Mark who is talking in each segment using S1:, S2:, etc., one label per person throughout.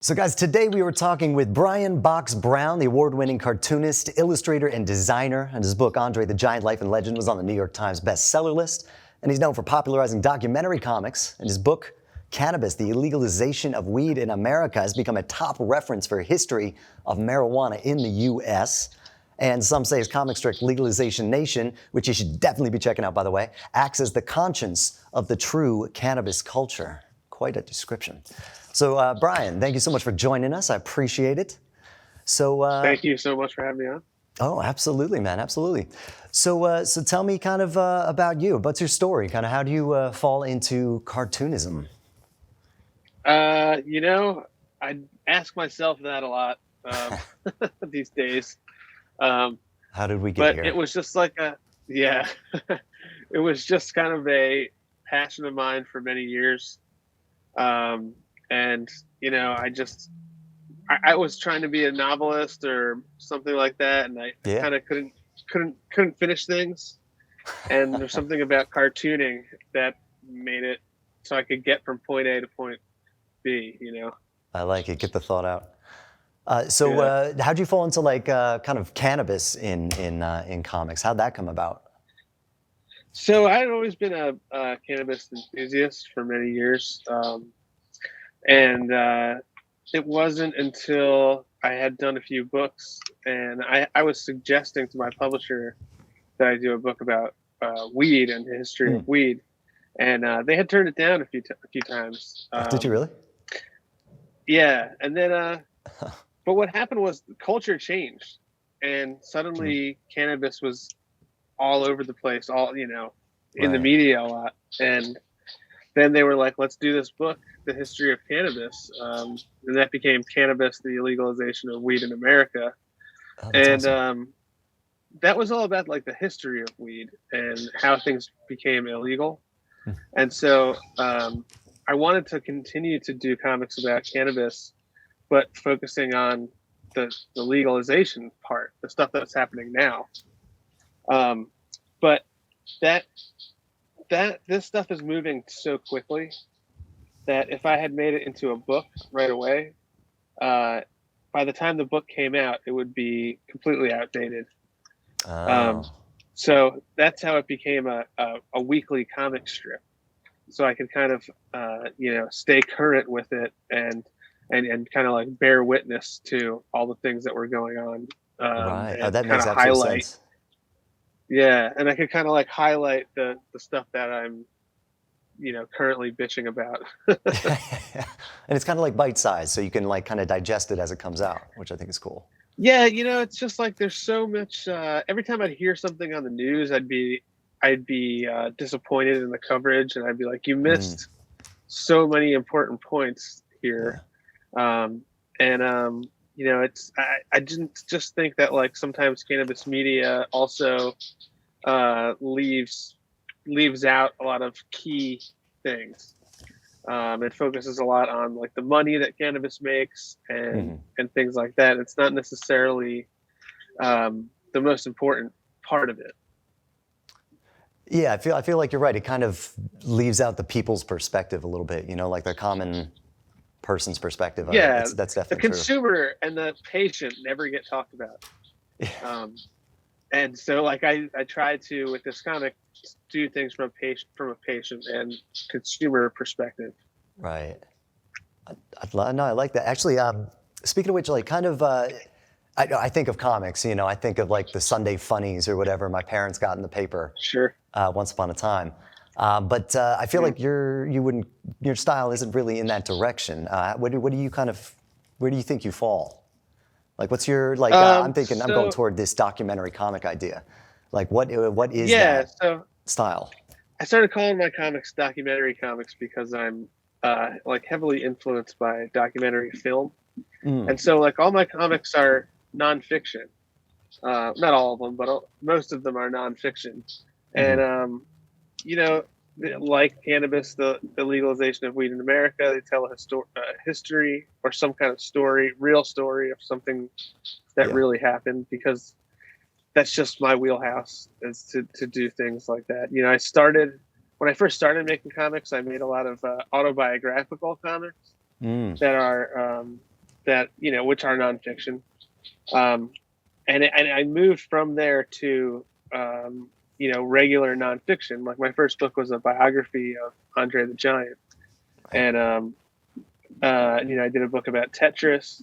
S1: So guys, today we were talking with Brian Box Brown, the award-winning cartoonist, illustrator, and designer. And his book, Andre the Giant: Life and Legend, was on the New York Times bestseller list. And he's known for popularizing documentary comics. And his book, Cannabis, the Legalization of Weed in America, has become a top reference for history of marijuana in the U.S. And some say his comic strip, Legalization Nation, which you should definitely be checking out, by the way, acts as the conscience of the true cannabis culture. Quite a description. So, Brian, thank you so much for joining us. I appreciate it. So,
S2: thank you so much for having me on.
S1: Oh, absolutely, man, absolutely. So, so tell me kind of about you. What's your story? Kind of how do you fall into cartoonism?
S2: I ask myself that a lot these days.
S1: How did we get here?
S2: But it was just like it was just kind of a passion of mine for many years. And I was trying to be a novelist or something like that, and I kind of couldn't finish things. And there's something about cartooning that made it so I could get from point A to point B.
S1: I like it. Get the thought out. How'd you fall into kind of cannabis in comics? How'd that come about?
S2: So I had always been a cannabis enthusiast for many years. And it wasn't until I had done a few books and I was suggesting to my publisher that I do a book about weed and the history of weed. And they had turned it down a few times.
S1: Did you really?
S2: Yeah. And then, but what happened was the culture changed and suddenly cannabis was all over the place, in the media a lot. And then they were like, let's do this book, The History of Cannabis. And that became Cannabis, the Legalization of Weed in America.
S1: Oh, and awesome.
S2: That was all about like the history of weed and how things became illegal. And so I wanted to continue to do comics about cannabis, but focusing on the legalization part, the stuff that's happening now. But this stuff is moving so quickly that if I had made it into a book right away, by the time the book came out, it would be completely outdated. So that's how it became a weekly comic strip. So I could kind of, stay current with it and kind of like bear witness to all the things that were going on.
S1: Right. Oh, that makes absolute sense.
S2: Yeah, and I could kind of like highlight the stuff that I'm, currently bitching about.
S1: And it's kind of like bite-sized, so you can like kind of digest it as it comes out, which I think is cool.
S2: Yeah, it's just like there's so much. Every time I'd hear something on the news, I'd be disappointed in the coverage, and I'd be like, "You missed so many important points here." Yeah. I didn't just think that like sometimes cannabis media also leaves out a lot of key things. It focuses a lot on like the money that cannabis makes and things like that. It's not necessarily the most important part of it.
S1: Yeah, I feel like you're right. It kind of leaves out the people's perspective a little bit, like the common person's perspective.
S2: Yeah,
S1: that's definitely
S2: the consumer and the patient never get talked about. Yeah. And so like I try to, with this comic, do things from a patient and consumer perspective.
S1: Right. I like that. Actually, speaking of which, like kind of, I think of comics, I think of like the Sunday funnies or whatever my parents got in the paper.
S2: Sure.
S1: Once upon a time. But I feel like your style isn't really in that direction. What do you where do you think you fall? Like, what's your, like, I'm thinking, I'm going toward this documentary comic idea. Like, what is that style?
S2: I started calling my comics documentary comics because I'm like heavily influenced by documentary film. And so like all my comics are nonfiction. Not all of them, but most of them are nonfiction. And, like cannabis, the legalization of weed in America, they tell a history or some kind of story, real story of something that really happened, because that's just my wheelhouse, is to do things like that. When I first started making comics, I made a lot of autobiographical comics that are that, which are nonfiction. And I moved from there to, regular nonfiction. Like my first book was a biography of Andre the Giant. And, I did a book about Tetris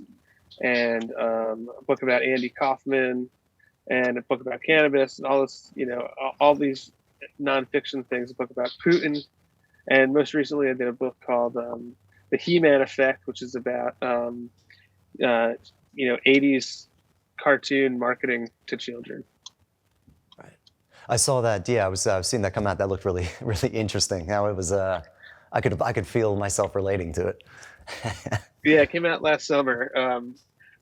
S2: and a book about Andy Kaufman and a book about cannabis and all this, all these nonfiction things, a book about Putin. And most recently I did a book called The He-Man Effect, which is about, 80s cartoon marketing to children.
S1: Right. I saw that. Yeah, I was seeing that come out. That looked really, really interesting. How it was. I could feel myself relating to it.
S2: Yeah, it came out last summer.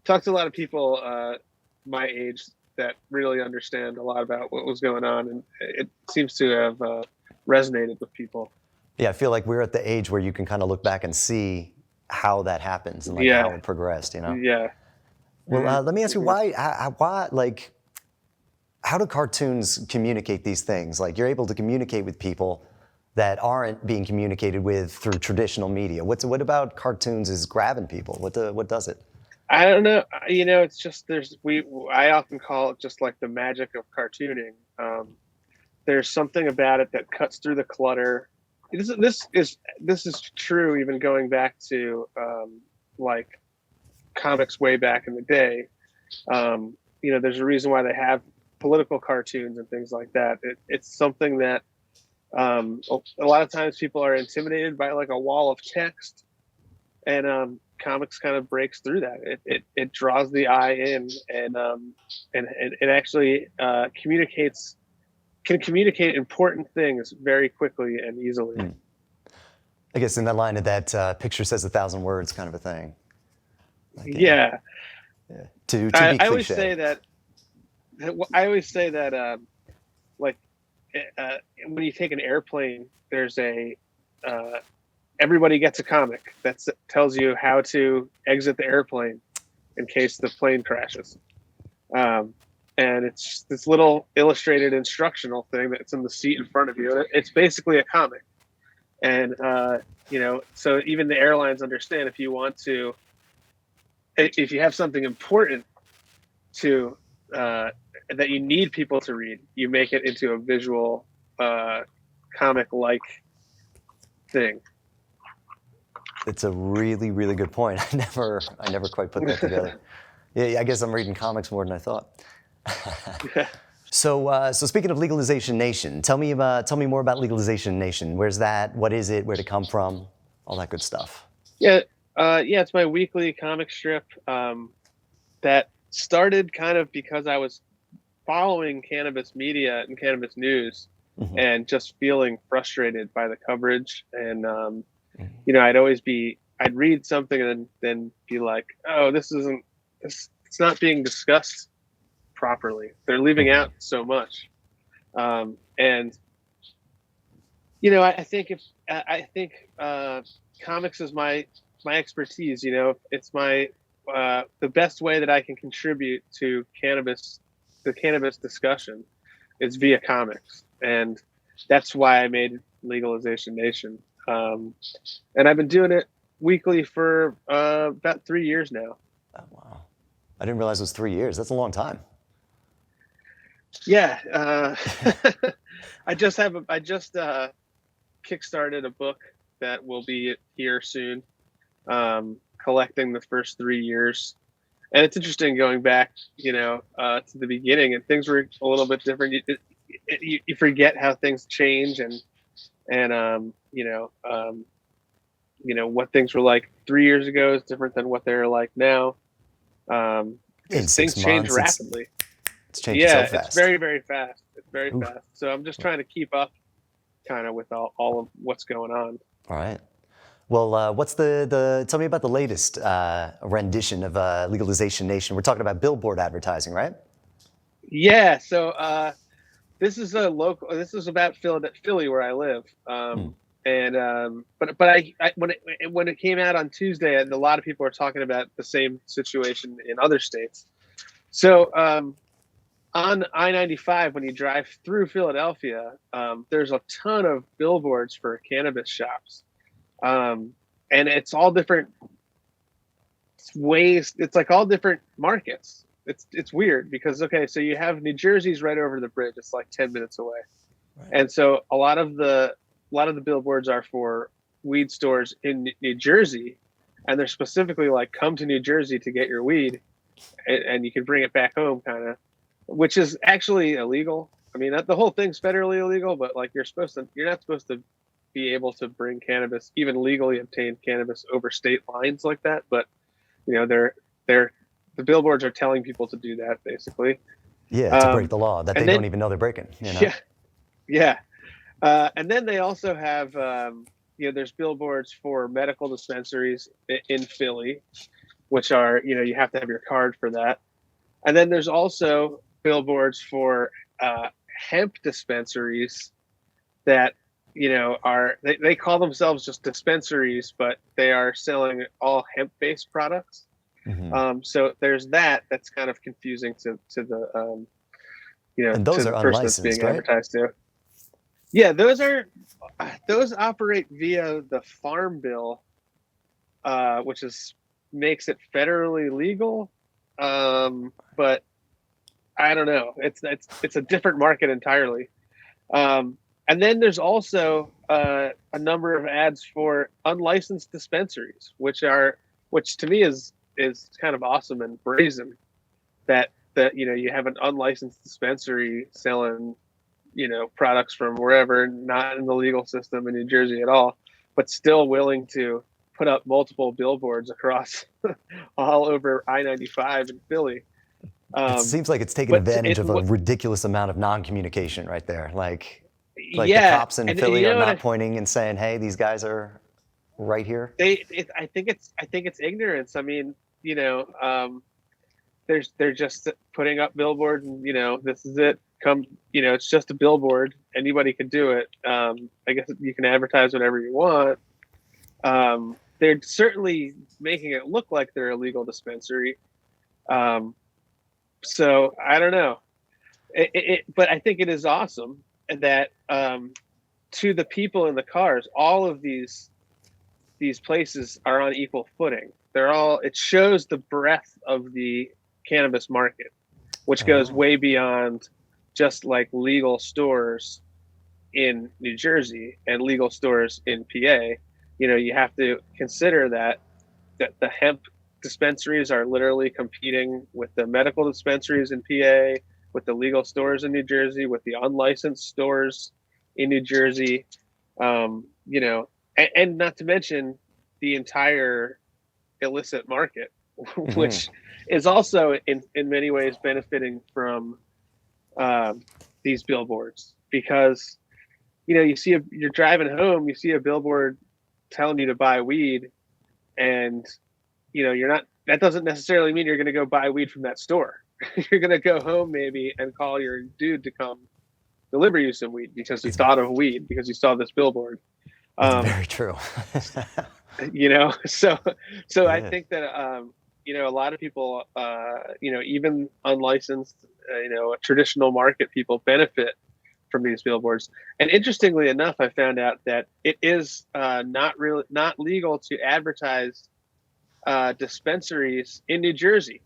S2: Talked to a lot of people my age that really understand a lot about what was going on, and it seems to have resonated with people.
S1: Yeah, I feel like we're at the age where you can kind of look back and see how that happens and like how it progressed.
S2: Yeah.
S1: Well, let me ask you why, like, how do cartoons communicate these things? Like, you're able to communicate with people that aren't being communicated with through traditional media. What about cartoons is grabbing people? What does it?
S2: I don't know. It's just I often call it just like the magic of cartooning. There's something about it that cuts through the clutter. This is true even going back to like comics way back in the day. There's a reason why they have political cartoons and things like that. It's something that a lot of times people are intimidated by like a wall of text, and comics kind of breaks through that. It draws the eye in, and it actually can communicate important things very quickly and easily.
S1: I guess in that line of that picture says 1,000 words kind of a thing. Like,
S2: yeah.
S1: To be
S2: I
S1: cliche.
S2: always say that. Like when you take an airplane, there's everybody gets a comic that tells you how to exit the airplane in case the plane crashes. And it's this little illustrated instructional thing that's in the seat in front of you. And it's basically a comic. And, so even the airlines understand if you have something important that you need people to read, you make it into a visual comic-like thing.
S1: It's a really, really good point. I never quite put that together. Yeah, I guess I'm reading comics more than I thought. So speaking of Legalization Nation, tell me more about Legalization Nation. Where's that? What is it? Where'd it come from? All that good stuff.
S2: Yeah, it's my weekly comic strip that started kind of because I was following cannabis media and cannabis news, and just feeling frustrated by the coverage. And I'd read something and then be like, oh, it's not being discussed properly. They're leaving out so much. I think comics is my expertise. It's the best way that I can contribute to the cannabis discussion is via comics. And that's why I made Legalization Nation. And I've been doing it weekly for about 3 years now.
S1: Oh, wow. I didn't realize it was 3 years. That's a long time.
S2: Yeah. I just kickstarted a book that will be here soon, collecting the first 3 years. And it's interesting going back, to the beginning, and things were a little bit different. You forget how things change, and what things were like 3 years ago is different than what they're like now. Things change rapidly.
S1: It's changing so fast.
S2: It's very, very fast. It's very fast. So I'm just trying to keep up kind of with all of what's going on.
S1: All right. Well, tell me about the latest rendition of Legalization Nation. We're talking about billboard advertising, right?
S2: Yeah. So this is about Philly, where I live. But when it came out on Tuesday, and a lot of people are talking about the same situation in other states. So on I-95, when you drive through Philadelphia, there's a ton of billboards for cannabis shops. And it's all different ways. It's like all different markets. It's weird because okay, so you have New Jersey's right over the bridge. It's like 10 minutes away,
S1: Right.
S2: and so a lot of the billboards are for weed stores in New Jersey, and they're specifically like, come to New Jersey to get your weed, and you can bring it back home, kind of, which is actually illegal. I mean, the whole thing's federally illegal, but like you're not supposed to be able to bring cannabis, even legally obtained cannabis, over state lines like that. But they're the billboards are telling people to do that basically.
S1: Yeah, to break the law that they don't even know they're breaking. You know?
S2: Yeah. And then they also have, there's billboards for medical dispensaries in Philly, which are, you have to have your card for that. And then there's also billboards for hemp dispensaries that, they call themselves just dispensaries, but they are selling all hemp-based products.
S1: Mm-hmm.
S2: So there's that's kind of confusing to the,
S1: And those
S2: to
S1: are
S2: the person that's
S1: unlicensed,
S2: being
S1: right?
S2: advertised to. Yeah, those operate via the Farm Bill, which makes it federally legal. But I don't know. It's a different market entirely. And then there's also a number of ads for unlicensed dispensaries, which to me is kind of awesome and brazen that you have an unlicensed dispensary selling products from wherever, not in the legal system in New Jersey at all, but still willing to put up multiple billboards across all over I-95 in Philly.
S1: It seems like it's taking advantage of a ridiculous amount of non-communication right there. Like the cops in Philly are not pointing and saying, "Hey, these guys are right here."
S2: I think it's ignorance. I mean, they're just putting up billboards, and this is it. Come, it's just a billboard. Anybody can do it. I guess you can advertise whatever you want. They're certainly making it look like they're a legal dispensary. So I don't know. But I think it is awesome that to the people in the cars, all of these places are on equal footing. It shows the breadth of the cannabis market, which goes way beyond just like legal stores in New Jersey and legal stores in PA. You have to consider that the hemp dispensaries are literally competing with the medical dispensaries in PA, with the legal stores in New Jersey, with the unlicensed stores in New Jersey, and not to mention the entire illicit market, which is also in many ways benefiting from these billboards, because you're driving home, you see a billboard telling you to buy weed, and that doesn't necessarily mean you're going to go buy weed from that store. You're going to go home maybe and call your dude to come deliver you some weed because you thought of weed because you saw this billboard.
S1: That's very true.
S2: So yeah. I think that a lot of people, even unlicensed, traditional market people benefit from these billboards. And interestingly enough, I found out that it is not legal to advertise dispensaries in New Jersey.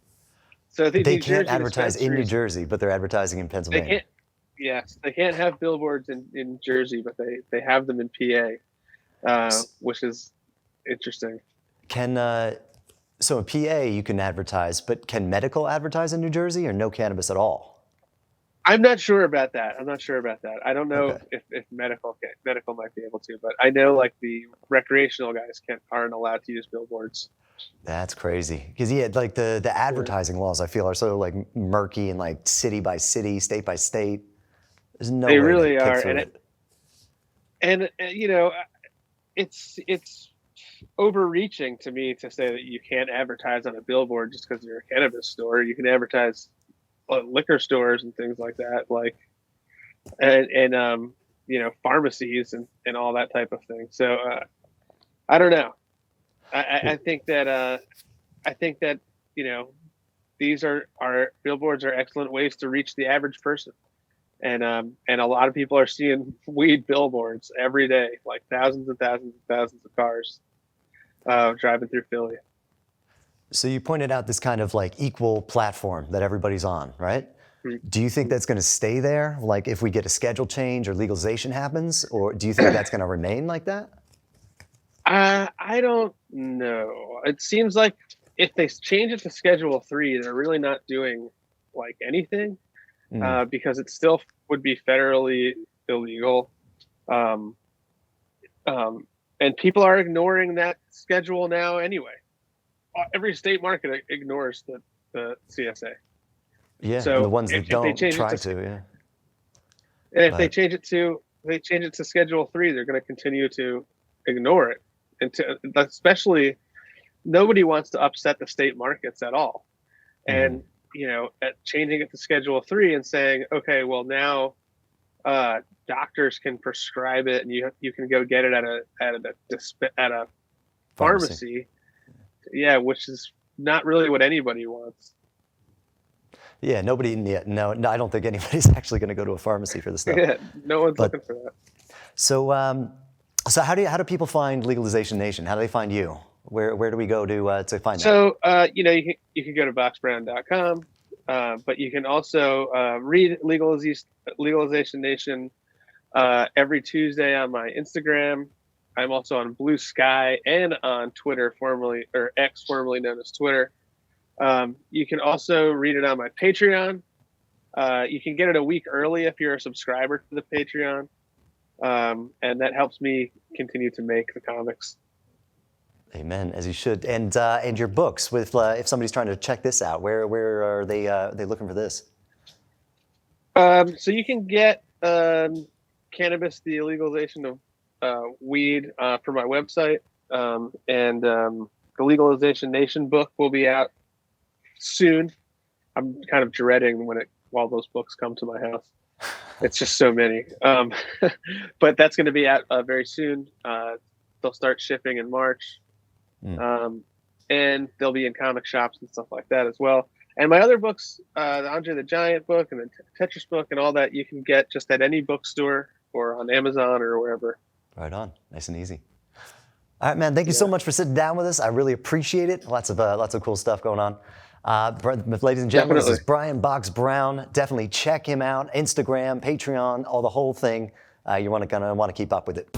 S2: So
S1: they can't advertise in New Jersey, but they're advertising in Pennsylvania.
S2: They can't have billboards in Jersey, but they have them in PA, which is interesting.
S1: So in PA you can advertise, but can medical advertise in New Jersey, or no cannabis at all?
S2: I'm not sure about that. I don't know if medical might be able to, but I know like the recreational guys aren't allowed to use billboards.
S1: That's crazy. Because like the advertising laws, I feel, are so like murky and like city by city, state by state. There's no way
S2: they really
S1: to
S2: are,
S1: kick through
S2: and it's overreaching to me to say that you can't advertise on a billboard just because you're a cannabis store. You can advertise on liquor stores and things like that, like and pharmacies and all that type of thing. So I don't know. I think that these billboards are excellent ways to reach the average person, and a lot of people are seeing weed billboards every day, like thousands and thousands and thousands of cars driving through Philly.
S1: So you pointed out this kind of like equal platform that everybody's on, right? Do you think that's going to stay there? Like if we get a schedule change or legalization happens, or do you think that's going to remain like that?
S2: I don't know. It seems like if they change it to Schedule 3, they're really not doing like anything, because it still would be federally illegal. Um, and people are ignoring that schedule now anyway. Every state market ignores the CSA.
S1: Yeah,
S2: So
S1: and the ones
S2: if
S1: that
S2: they
S1: don't
S2: change
S1: try
S2: it to,
S1: to, yeah.
S2: and if
S1: But
S2: they change it to Schedule 3, they're going to continue to ignore it. And especially, nobody wants to upset the state markets at all. And changing it to Schedule 3 and saying, okay, well now doctors can prescribe it, and you can go get it at a pharmacy. Yeah, which is not really what anybody wants.
S1: Yeah, nobody. Yeah, no, I don't think anybody's actually going to go to a pharmacy for this stuff.
S2: Yeah, no one's
S1: But
S2: looking for that.
S1: so how do people find Legalization Nation? How do they find you? Where do we go to find that?
S2: So you can go to boxbrown.com, but you can also read Legalization Nation every Tuesday on my Instagram. I'm also on Blue Sky and on Twitter, formerly or X, formerly known as Twitter. You can also read it on my Patreon. You can get it a week early if you're a subscriber to the Patreon, and that helps me continue to make the comics.
S1: Amen, as you should. And your books, with if somebody's trying to check this out, where are they looking for this?
S2: So you can get Cannabis, the Legalization of Weed, from my website, and the Legalization Nation book will be out soon. I'm kind of dreading while those books come to my house. It's just so many. But that's going to be out very soon. They'll start shipping in March. And they'll be in comic shops and stuff like that as well. And my other books, the Andre the Giant book and the Tetris book and all that, you can get just at any bookstore or on Amazon or wherever.
S1: Right on, nice and easy. All right, man. Thank you so much for sitting down with us. I really appreciate it. Lots of cool stuff going on. Ladies and gentlemen, This is Brian Box Brown. Definitely check him out. Instagram, Patreon, the whole thing. You want to keep up with it.